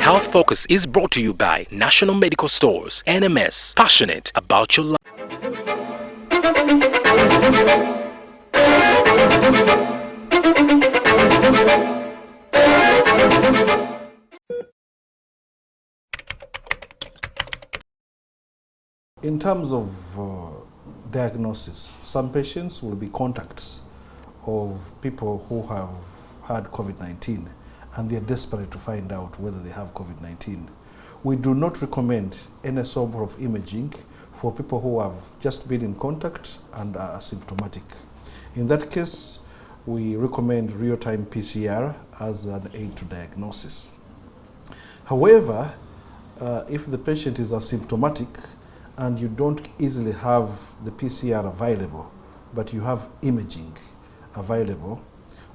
Health Focus is brought to you by National Medical Stores, NMS, passionate about your life. In terms of diagnosis, some patients will be contacts of people who have had COVID-19 and they are desperate to find out whether they have COVID-19. We do not recommend any sort of imaging for people who have just been in contact and are asymptomatic. In that case, we recommend real-time PCR as an aid to diagnosis. However, if the patient is asymptomatic and you don't easily have the PCR available, but you have imaging available,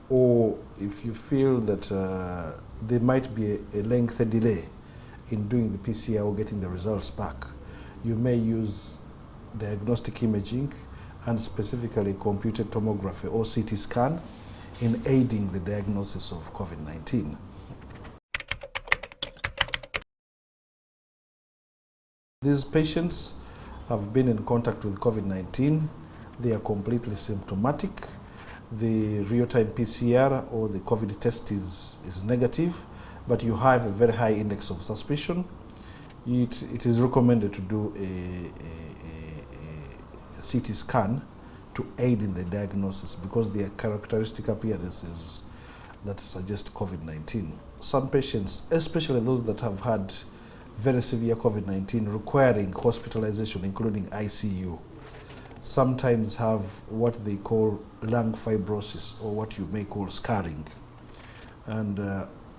or if you feel that there might be a lengthy delay in doing the PCR or getting the results back, you may use diagnostic imaging and specifically computed tomography or CT scan in aiding the diagnosis of COVID-19. These patients have been in contact with COVID-19. They are completely symptomatic. The real-time PCR or the COVID test is negative, but you have a very high index of suspicion. It is recommended to do a CT scan to aid in the diagnosis because there are characteristic appearances that suggest COVID-19. Some patients, especially those that have had very severe COVID-19 requiring hospitalization, including ICU, sometimes have what they call lung fibrosis, or what you may call scarring. And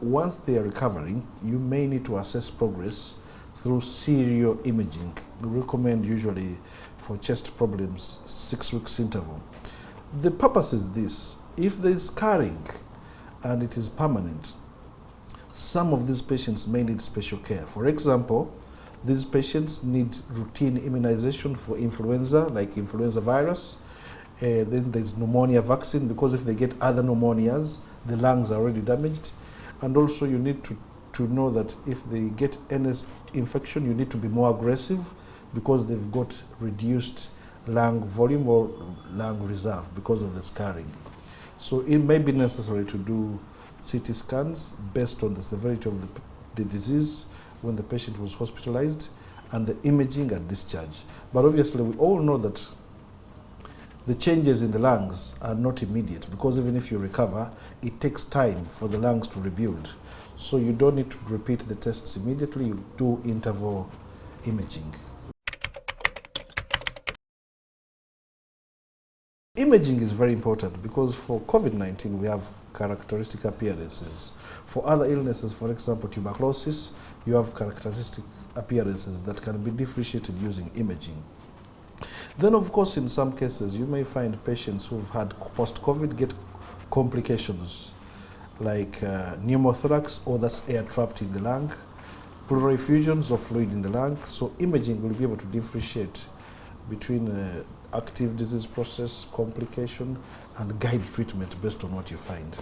once they are recovering, you may need to assess progress through serial imaging. We recommend usually for chest problems 6 weeks interval. The purpose is this: if there is scarring and it is permanent, some of these patients may need special care. For example, these patients need routine immunization for influenza, like influenza virus. Then there's pneumonia vaccine, because if they get other pneumonias, the lungs are already damaged. And also you need to know that if they get any infection, you need to be more aggressive because they've got reduced lung volume or lung reserve because of the scarring. So it may be necessary to do CT scans based on the severity of the disease when the patient was hospitalized and the imaging at discharge. But obviously we all know that the changes in the lungs are not immediate, because even if you recover, it takes time for the lungs to rebuild. So you don't need to repeat the tests immediately, you do interval imaging. Imaging is very important because for COVID-19 we have characteristic appearances. For other illnesses, for example tuberculosis, you have characteristic appearances that can be differentiated using imaging. Then of course in some cases you may find patients who've had post-COVID get complications like pneumothorax, or that's air trapped in the lung, pleural effusions or fluid in the lung. So imaging will be able to differentiate between active disease process, complication, and guide treatment based on what you find.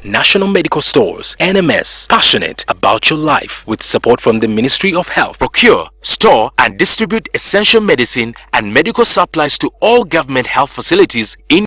National Medical Stores, NMS, passionate about your life, with support from the Ministry of Health. Procure, store, and distribute essential medicine and medical supplies to all government health facilities in